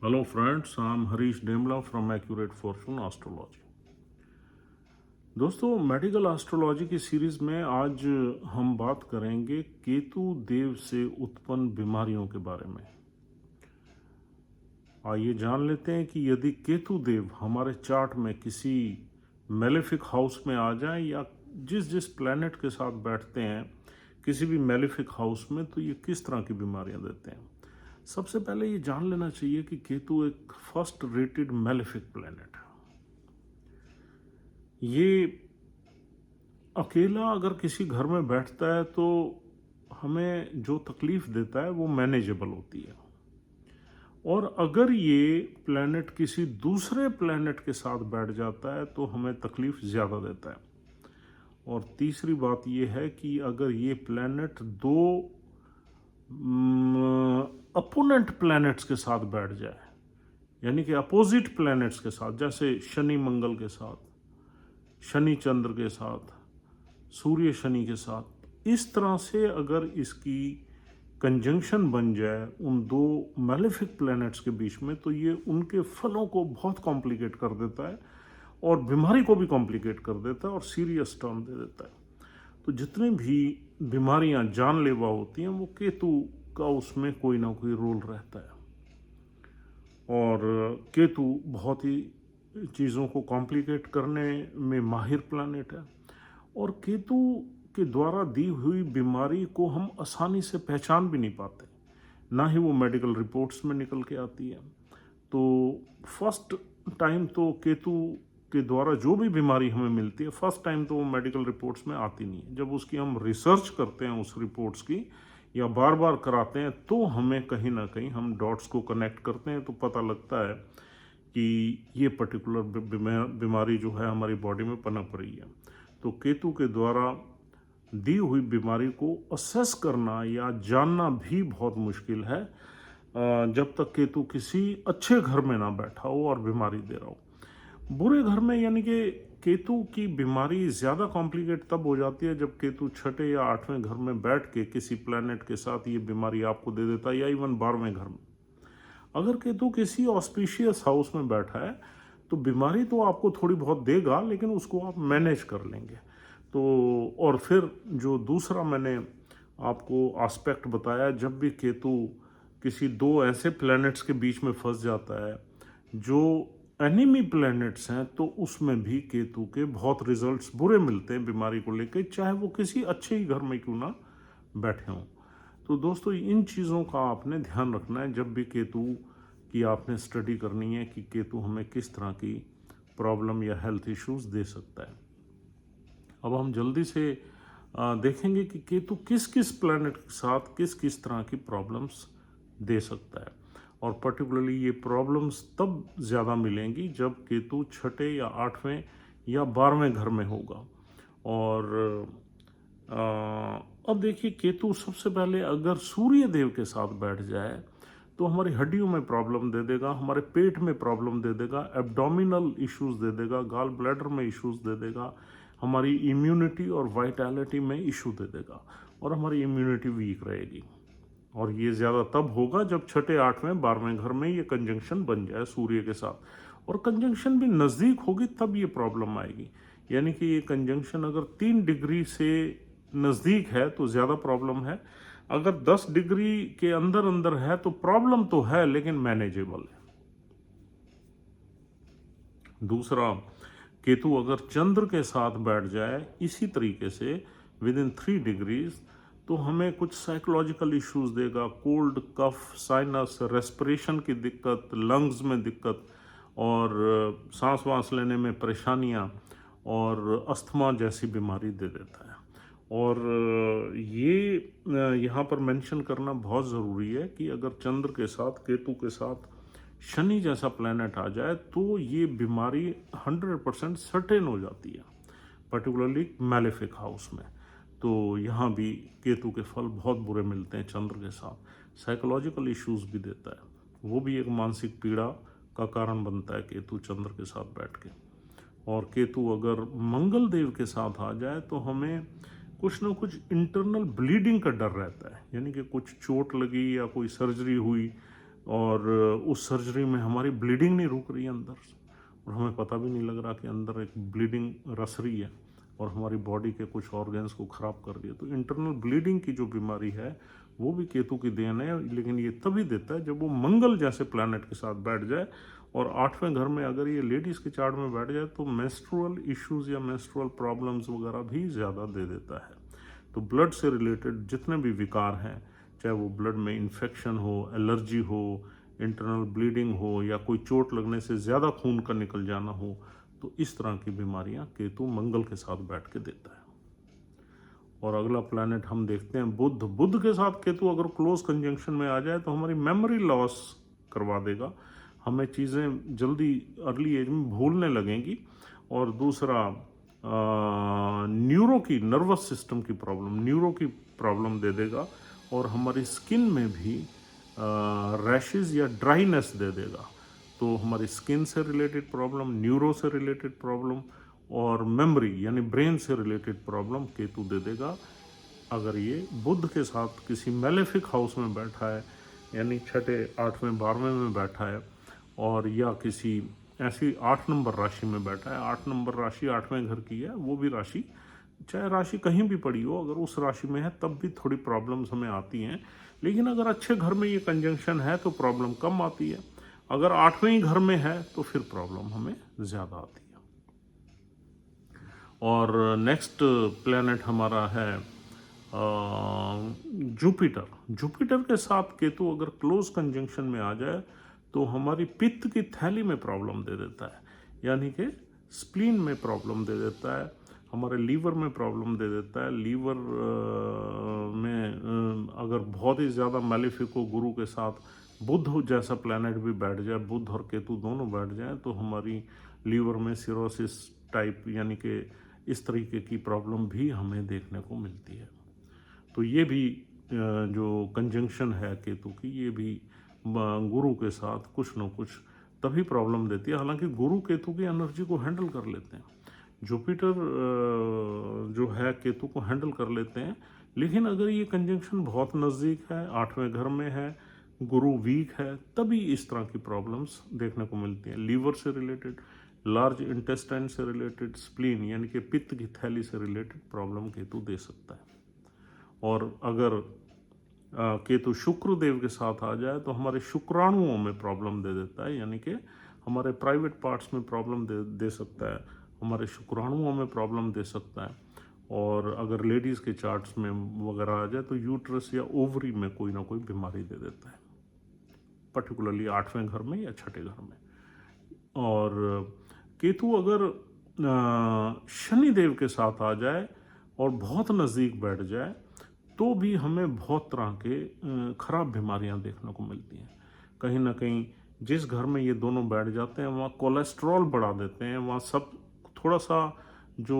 Hello friends, I'm Harish Demla from Accurate Fortune Astrology। दोस्तों, medical astrology की series में आज हम बात करेंगे केतु देव से उत्पन्न बीमारियों के बारे में। आइए जान लेते हैं कि यदि केतु देव हमारे चार्ट में किसी मेलेफिक हाउस में आ जाए या जिस जिस प्लैनेट के साथ बैठते हैं किसी भी मेलेफिक हाउस में, तो ये किस तरह की बीमारियां देते हैं। सबसे पहले ये जान लेना चाहिए कि केतु एक फर्स्ट रेटेड मेलेफिक प्लैनेट है। ये अकेला अगर किसी घर में बैठता है तो हमें जो तकलीफ देता है वो मैनेजेबल होती है, और अगर ये प्लैनेट किसी दूसरे प्लैनेट के साथ बैठ जाता है तो हमें तकलीफ ज़्यादा देता है। और तीसरी बात ये है कि अगर ये प्लैनेट दो अपोनेंट प्लैनेट्स के साथ बैठ जाए, यानी कि अपोजिट प्लैनेट्स के साथ, जैसे शनि मंगल के साथ, शनि चंद्र के साथ, सूर्य शनि के साथ, इस तरह से अगर इसकी कंजंक्शन बन जाए उन दो मैलेफिक प्लैनेट्स के बीच में, तो ये उनके फलों को बहुत कॉम्प्लिकेट कर देता है और बीमारी को भी कॉम्प्लिकेट कर देता है और सीरियस टर्न दे देता है। तो जितनी भी बीमारियां जानलेवा होती हैं वो केतु का उसमें कोई ना कोई रोल रहता है। और केतु बहुत ही चीज़ों को कॉम्प्लिकेट करने में माहिर प्लैनेट है, और केतु के द्वारा दी हुई बीमारी को हम आसानी से पहचान भी नहीं पाते, ना ही वो मेडिकल रिपोर्ट्स में निकल के आती है। तो फर्स्ट टाइम तो केतु के द्वारा जो भी बीमारी हमें मिलती है, फर्स्ट टाइम तो वो मेडिकल रिपोर्ट्स में आती नहीं है। जब उसकी हम रिसर्च करते हैं उस रिपोर्ट्स की, या बार बार कराते हैं, तो हमें कहीं ना कहीं हम डॉट्स को कनेक्ट करते हैं, तो पता लगता है कि ये पर्टिकुलर बीमारी जो है हमारी बॉडी में पनप रही है। तो केतु के द्वारा दी हुई बीमारी को असेस करना या जानना भी बहुत मुश्किल है, जब तक केतु किसी अच्छे घर में ना बैठा हो और बीमारी दे रहा हो। बुरे घर में, यानी कि केतु की बीमारी ज़्यादा कॉम्प्लिकेट तब हो जाती है जब केतु छठे या आठवें घर में बैठ के किसी प्लैनेट के साथ ये बीमारी आपको दे देता है, या इवन 12वें घर में। अगर केतु किसी ऑस्पिशियस हाउस में बैठा है तो बीमारी तो आपको थोड़ी बहुत देगा, लेकिन उसको आप मैनेज कर लेंगे। तो और फिर जो दूसरा मैंने आपको एस्पेक्ट बताया, जब भी केतु किसी दो ऐसे प्लैनेट्स के बीच में फंस जाता है जो एनिमी प्लैनेट्स हैं, तो उसमें भी केतु के बहुत रिजल्ट्स बुरे मिलते हैं बीमारी को लेकर, चाहे वो किसी अच्छे ही घर में क्यों ना बैठे हों। तो दोस्तों, इन चीज़ों का आपने ध्यान रखना है जब भी केतु की आपने स्टडी करनी है कि केतु हमें किस तरह की प्रॉब्लम या हेल्थ इश्यूज दे सकता है। अब हम जल्दी से देखेंगे कि केतु किस किस प्लैनेट के साथ किस किस तरह की प्रॉब्लम्स दे सकता है, और पर्टिकुलरली ये प्रॉब्लम्स तब ज़्यादा मिलेंगी जब केतु छठे या आठवें या 12वें घर में होगा। और अब देखिए, केतु सबसे पहले अगर सूर्य देव के साथ बैठ जाए तो हमारी हड्डियों में प्रॉब्लम दे देगा, हमारे पेट में प्रॉब्लम दे देगा, एब्डोमिनल इश्यूज दे देगा, गाल ब्लैडर में इश्यूज दे देगा, हमारी इम्यूनिटी और वाइटैलिटी में इशू दे देगा, और हमारी इम्यूनिटी वीक रहेगी। और ये ज़्यादा तब होगा जब छठे आठवें 12वें घर में ये कंजंक्शन बन जाए सूर्य के साथ, और कंजंक्शन भी नज़दीक होगी तब ये प्रॉब्लम आएगी। यानी कि ये कंजंक्शन अगर 3 डिग्री से नज़दीक है तो ज़्यादा प्रॉब्लम है, अगर 10 डिग्री के अंदर अंदर है तो प्रॉब्लम तो है लेकिन मैनेजेबल है। दूसरा, केतु अगर चंद्र के साथ बैठ जाए इसी तरीके से विद इन 3 डिग्रीज, तो हमें कुछ साइकोलॉजिकल इश्यूज देगा, कोल्ड, कफ, साइनस, रेस्पिरेशन की दिक्कत, लंग्स में दिक्कत, और सांस वांस लेने में परेशानियां, और अस्थमा जैसी बीमारी दे देता है। और ये यहाँ पर मेंशन करना बहुत ज़रूरी है कि अगर चंद्र के साथ केतु के साथ शनि जैसा प्लैनेट आ जाए तो ये बीमारी 100% सर्टेन हो जाती है, पर्टिकुलरली मैलेफिक हाउस में। तो यहाँ भी केतु के फल बहुत बुरे मिलते हैं चंद्र के साथ। साइकोलॉजिकल इश्यूज भी देता है, वो भी एक मानसिक पीड़ा का कारण बनता है केतु चंद्र के साथ बैठ के। और केतु अगर मंगल देव के साथ आ जाए तो हमें कुछ ना कुछ इंटरनल ब्लीडिंग का डर रहता है, यानी कि कुछ चोट लगी या कोई सर्जरी हुई और उस सर्जरी में हमारी ब्लीडिंग नहीं रुक रही है अंदर, और हमें पता भी नहीं लग रहा कि अंदर एक ब्लीडिंग रस रही है और हमारी बॉडी के कुछ ऑर्गन्स को ख़राब कर रही है। तो इंटरनल ब्लीडिंग की जो बीमारी है वो भी केतु की देन है, लेकिन ये तभी देता है जब वो मंगल जैसे प्लैनेट के साथ बैठ जाए। और 8वें घर में अगर ये लेडीज़ के चार्ट में बैठ जाए तो मेंस्ट्रुअल इश्यूज़ या मेंस्ट्रुअल प्रॉब्लम्स वगैरह भी ज़्यादा दे देता है। तो ब्लड से रिलेटेड जितने भी विकार हैं, चाहे वो ब्लड में इन्फेक्शन हो, एलर्जी हो, इंटरनल ब्लीडिंग हो, या कोई चोट लगने से ज़्यादा खून का निकल जाना हो, तो इस तरह की बीमारियां केतु मंगल के साथ बैठ के देता है। और अगला प्लैनेट हम देखते हैं बुध। बुध के साथ केतु अगर क्लोज कंजंक्शन में आ जाए तो हमारी मेमोरी लॉस करवा देगा, हमें चीज़ें जल्दी अर्ली एज में भूलने लगेंगी। और दूसरा न्यूरो की, नर्वस सिस्टम की प्रॉब्लम, न्यूरो की प्रॉब्लम दे देगा, और हमारी स्किन में भी रैशेस या ड्राइनेस दे देगा। तो हमारी स्किन से रिलेटेड प्रॉब्लम, न्यूरो से रिलेटेड प्रॉब्लम और मेमोरी यानी ब्रेन से रिलेटेड प्रॉब्लम केतु दे देगा अगर ये बुध के साथ किसी मेलेफिक हाउस में बैठा है, यानी 6, 8वें, 12वें में बैठा है, और या किसी ऐसी 8 नंबर राशि में बैठा है। 8 नंबर राशि 8वें घर की है, वो भी राशि चाहे राशि कहीं भी पड़ी हो, अगर उस राशि में है तब भी थोड़ी प्रॉब्लम्स हमें आती हैं। लेकिन अगर अच्छे घर में ये कंजंक्शन है तो प्रॉब्लम कम आती है, अगर 8वें ही घर में है तो फिर प्रॉब्लम हमें ज़्यादा आती है। और नेक्स्ट प्लैनेट हमारा है जुपिटर। जुपिटर के साथ केतु अगर क्लोज कंजंक्शन में आ जाए तो हमारी पित्त की थैली में प्रॉब्लम दे देता है, यानी कि स्प्लीन में प्रॉब्लम दे देता है, हमारे लीवर में प्रॉब्लम दे देता है। लीवर में अगर बहुत ही ज़्यादा मैलिफिक हो, गुरु के साथ बुध जैसा प्लैनेट भी बैठ जाए, बुध और केतु दोनों बैठ जाए, तो हमारी लीवर में सिरोसिस टाइप यानी कि इस तरीके की प्रॉब्लम भी हमें देखने को मिलती है। तो ये भी जो कंजंक्शन है केतु की, ये भी गुरु के साथ कुछ न कुछ तभी प्रॉब्लम देती है। हालांकि गुरु केतु की एनर्जी को हैंडल कर लेते हैं, जुपिटर जो है केतु को हैंडल कर लेते हैं, लेकिन अगर ये कंजंक्शन बहुत नज़दीक है, 8वें घर में है, गुरु वीक है, तभी इस तरह की प्रॉब्लम्स देखने को मिलती हैं। लीवर से रिलेटेड, लार्ज इंटेस्टाइन से रिलेटेड, स्प्लीन यानी कि पित्त की थैली से रिलेटेड प्रॉब्लम केतु दे सकता है। और अगर केतु शुक्र देव के साथ आ जाए तो हमारे शुक्राणुओं में प्रॉब्लम दे देता है, यानी कि हमारे प्राइवेट पार्ट्स में प्रॉब्लम दे सकता है, हमारे शुक्राणुओं में प्रॉब्लम दे सकता है। और अगर लेडीज़ के चार्ट्स में वगैरह आ जाए तो यूट्रस या ओवरी में कोई ना कोई बीमारी दे देता है, पर्टिकुलरली 8वें घर में या 6ठे घर में। और केतु अगर शनिदेव के साथ आ जाए और बहुत नज़दीक बैठ जाए तो भी हमें बहुत तरह के ख़राब बीमारियां देखने को मिलती हैं। कहीं ना कहीं जिस घर में ये दोनों बैठ जाते हैं वहाँ कोलेस्ट्रॉल बढ़ा देते हैं, वहाँ सब थोड़ा सा जो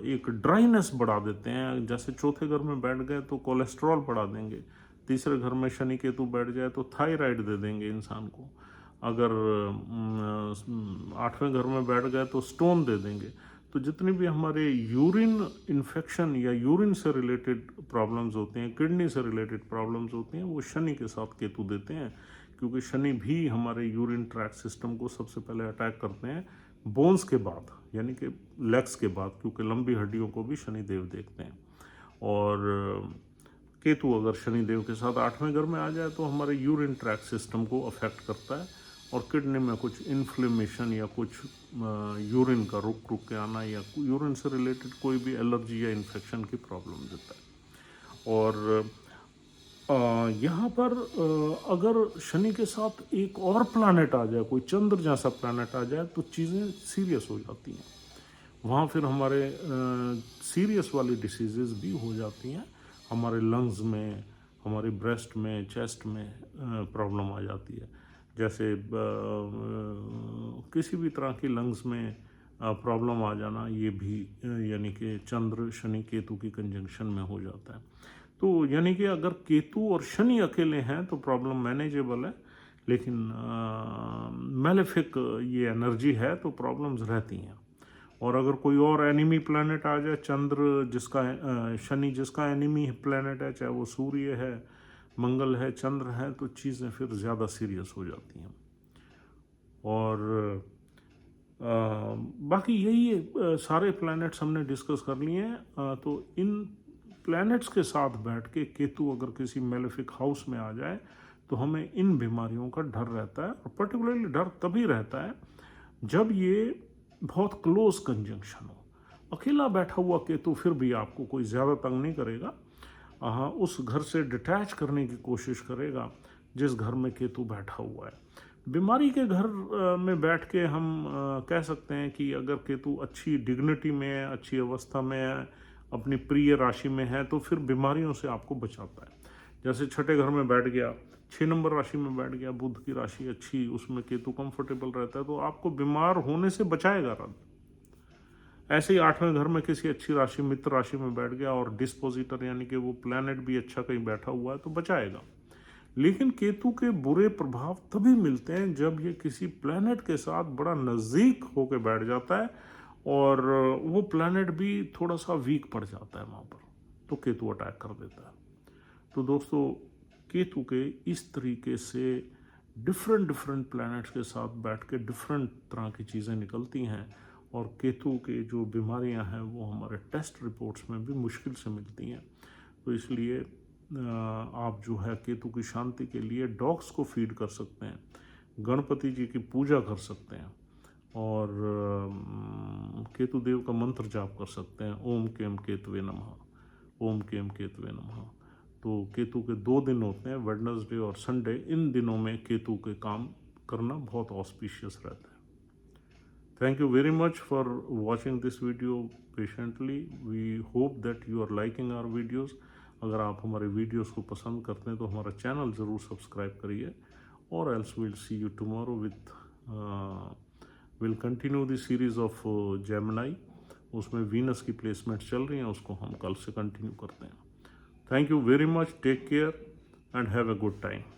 एक ड्राइनेस बढ़ा देते हैं। जैसे चौथे घर में बैठ गए तो कोलेस्ट्रॉल बढ़ा देंगे, तीसरे घर में शनि केतु बैठ जाए तो थायराइड दे देंगे इंसान को, अगर 8वें घर में बैठ गए तो स्टोन दे देंगे। तो जितनी भी हमारे यूरिन इन्फेक्शन या यूरिन से रिलेटेड प्रॉब्लम्स होते हैं, किडनी से रिलेटेड प्रॉब्लम्स होती हैं, वो शनि के साथ केतु देते हैं, क्योंकि शनि भी हमारे यूरिन ट्रैक सिस्टम को सबसे पहले अटैक करते हैं बोन्स के बाद, यानी कि लेग्स के बाद, क्योंकि लंबी हड्डियों को भी शनि देव देखते हैं। और केतु अगर शनि देव के साथ 8वें घर में आ जाए तो हमारे यूरिन ट्रैक सिस्टम को अफेक्ट करता है, और किडनी में कुछ इन्फ्लेमेशन या कुछ यूरिन का रुक रुक के आना या यूरिन से रिलेटेड कोई भी एलर्जी या इन्फेक्शन की प्रॉब्लम देता है। और यहाँ पर अगर शनि के साथ एक और प्लैनेट आ जाए, कोई चंद्र जैसा प्लैनेट आ जाए, तो चीज़ें सीरियस हो जाती हैं। वहाँ फिर हमारे सीरियस वाली डिसीज़ भी हो जाती हैं, हमारे लंग्स में, हमारे ब्रेस्ट में, चेस्ट में प्रॉब्लम आ जाती है। जैसे किसी भी तरह की लंग्स में प्रॉब्लम आ जाना, ये भी यानी कि चंद्र शनि केतु की कंजंक्शन में हो जाता है। तो यानी कि अगर केतु और शनि अकेले हैं तो प्रॉब्लम मैनेजेबल है, लेकिन मैलेफिक ये एनर्जी है तो प्रॉब्लम्स रहती हैं। और अगर कोई और एनिमी प्लैनेट आ जाए, चंद्र जिसका शनि जिसका एनिमी प्लैनेट है, चाहे वो सूर्य है, मंगल है, चंद्र है, तो चीज़ें फिर ज़्यादा सीरियस हो जाती हैं। और बाकी यही है, सारे प्लैनेट्स हमने डिस्कस कर लिए हैं। तो इन प्लैनेट्स के साथ बैठ के केतु अगर किसी मेलेफिक हाउस में आ जाए तो हमें इन बीमारियों का डर रहता है। और पर्टिकुलरली डर तभी रहता है जब ये बहुत क्लोज कंजंक्शन हो। अकेला बैठा हुआ केतु फिर भी आपको कोई ज़्यादा तंग नहीं करेगा, हाँ उस घर से डिटैच करने की कोशिश करेगा जिस घर में केतु बैठा हुआ है। बीमारी के घर में बैठ के हम कह सकते हैं कि अगर केतु अच्छी डिग्निटी में है, अच्छी अवस्था में है, अपनी प्रिय राशि में है, तो फिर बीमारियों से आपको बचाता है। जैसे छठे घर में बैठ गया, 6 नंबर राशि में बैठ गया, बुध की राशि अच्छी, उसमें केतु कंफर्टेबल रहता है, तो आपको बीमार होने से बचाएगा रब। ऐसे ही 8वें घर में किसी अच्छी राशि, मित्र राशि में बैठ गया और डिस्पोजिटर यानी कि वो प्लैनेट भी अच्छा कहीं बैठा हुआ है तो बचाएगा। लेकिन केतु के बुरे प्रभाव तभी मिलते हैं जब ये किसी प्लैनेट के साथ बड़ा नज़दीक होकर बैठ जाता है और वो प्लैनेट भी थोड़ा सा वीक पड़ जाता है वहाँ पर, तो केतु अटैक कर देता है। तो दोस्तों, केतु के इस तरीके से डिफरेंट प्लैनेट्स के साथ बैठ के डिफरेंट तरह की चीज़ें निकलती हैं और केतु के जो बीमारियां हैं वो हमारे टेस्ट रिपोर्ट्स में भी मुश्किल से मिलती हैं। तो इसलिए आप जो है केतु की शांति के लिए डॉग्स को फीड कर सकते हैं, गणपति जी की पूजा कर सकते हैं और केतु देव का मंत्र जाप कर सकते हैं, ओम केम केतवे नमः, ओम केम केतवे नमः। तो केतु के 2 दिन होते हैं, वेडनेसडे और संडे। इन दिनों में केतु के काम करना बहुत ऑस्पिशियस रहता है। Thank you very much for watching this video patiently. We hope that you are liking our videos. अगर आप हमारे वीडियोस को पसंद करते हैं तो हमारा चैनल ज़रूर सब्सक्राइब करिए और else we'll see you tomorrow with we'll continue the series of Gemini. उसमें वीनस की प्लेसमेंट चल रही हैं, उसको हम कल से कंटिन्यू करते हैं। Thank you very much. Take care and have a good time.